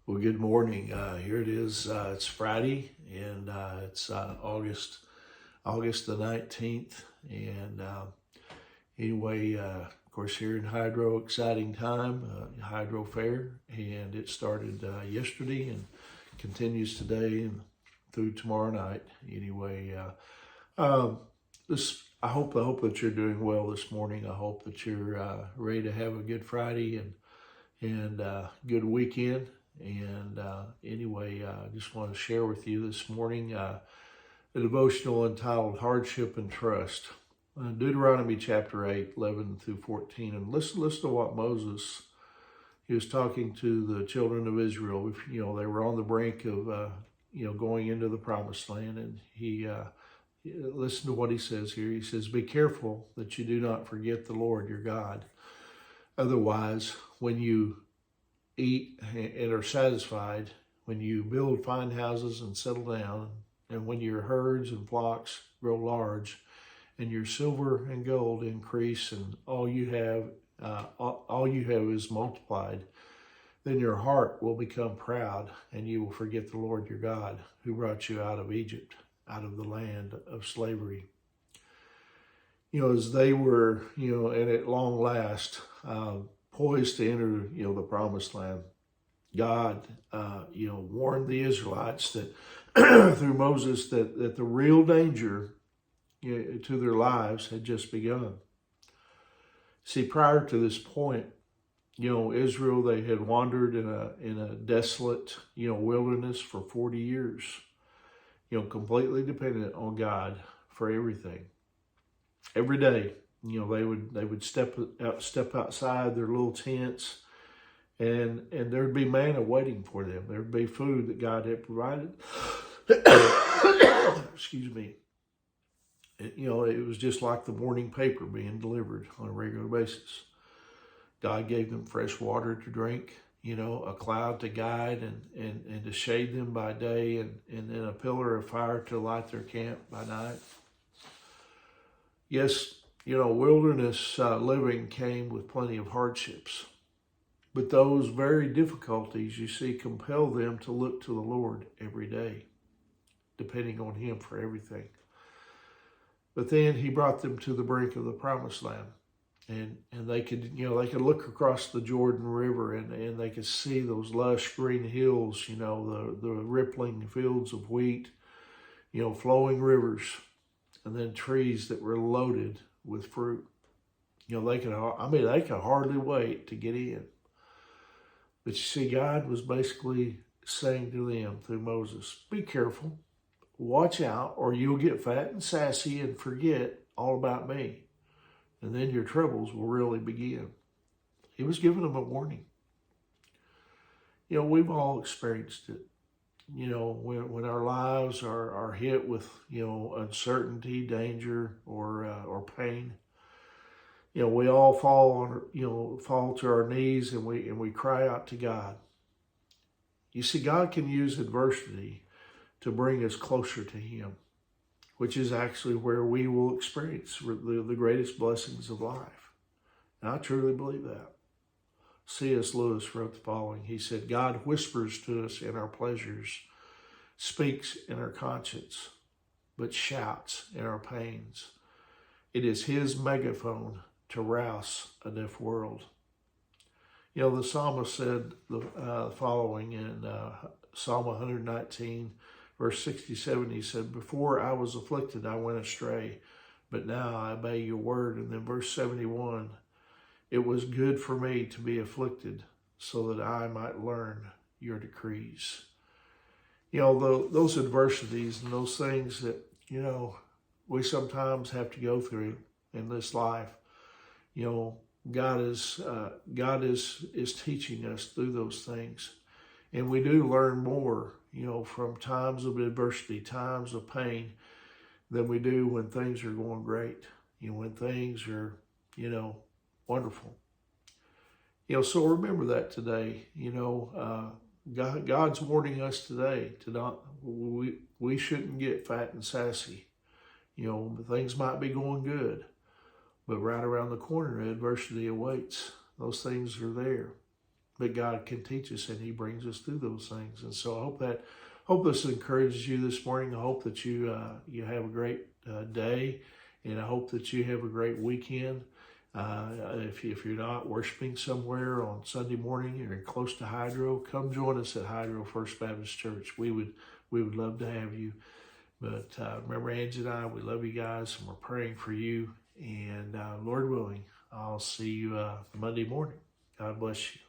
Well, good morning. Here it is. It's Friday, and it's August the 19th. And anyway, of course, here in Hydro, exciting time, Hydro Fair, and it started yesterday and continues today and through tomorrow night. Anyway, this I hope that you're doing well this morning. I hope that you're ready to have a good Friday and good weekend. And anyway, I just want to share with you this morning a devotional entitled Hardship and Trust. Deuteronomy chapter 8, 11 through 14. And listen to what Moses, he was talking to the children of Israel. They were on the brink of, going into the promised land. And listen to what he says here. He says, "Be careful that you do not forget the Lord your God. Otherwise, when you eat and are satisfied, when you build fine houses and settle down, and when your herds and flocks grow large, and your silver and gold increase, and all you have is multiplied, then your heart will become proud, and you will forget the Lord your God, who brought you out of Egypt, out of the land of slavery." As they were, and at long last, poised to enter, the promised land, God, warned the Israelites that through Moses that the real danger to their lives had just begun. See, prior to this point, Israel, they had wandered in a desolate, wilderness for 40 years, completely dependent on God for everything. Every day, they would step outside their little tents, and there'd be manna waiting for them. There'd be food that God had provided. Excuse me. It was just like the morning paper being delivered on a regular basis. God gave them fresh water to drink, a cloud to guide and to shade them by day, and then a pillar of fire to light their camp by night. Yes, wilderness living came with plenty of hardships. But those very difficulties, you see, compel them to look to the Lord every day, depending on Him for everything. But then He brought them to the brink of the promised land. And they could look across the Jordan River, and they could see those lush green hills, the rippling fields of wheat, flowing rivers, and then trees that were loaded with fruit. They could hardly wait to get in. But you see, God was basically saying to them through Moses, be careful, watch out, or you'll get fat and sassy and forget all about me. And then your troubles will really begin. He was giving them a warning. We've all experienced it. When our lives are hit with, uncertainty, danger, or pain, we all fall to our knees and we cry out to God. You see, God can use adversity to bring us closer to Him, which is actually where we will experience the greatest blessings of life. And I truly believe that. C.S. Lewis wrote the following. He said, "God whispers to us in our pleasures, speaks in our conscience, but shouts in our pains. It is His megaphone to rouse a deaf world." The psalmist said the following in Psalm 119, verse 67. He said, "Before I was afflicted, I went astray, but now I obey your word." And then verse 71, "It was good for me to be afflicted so that I might learn your decrees." Those adversities and those things that, we sometimes have to go through in this life, God is teaching us through those things. And we do learn more, from times of adversity, times of pain, than we do when things are going great, when things are, wonderful. So remember that today. God's warning us today to not, we shouldn't get fat and sassy. Things might be going good, but right around the corner, adversity awaits. Those things are there. but God can teach us, and He brings us through those things. And so I hope this encourages you this morning. I hope that you have a great day, and I hope that you have a great weekend. If you're not worshiping somewhere on Sunday morning or close to Hydro, come join us at Hydro First Baptist Church. We would love to have you. But remember, Angie and I, we love you guys, and we're praying for you. And Lord willing, I'll see you Monday morning. God bless you.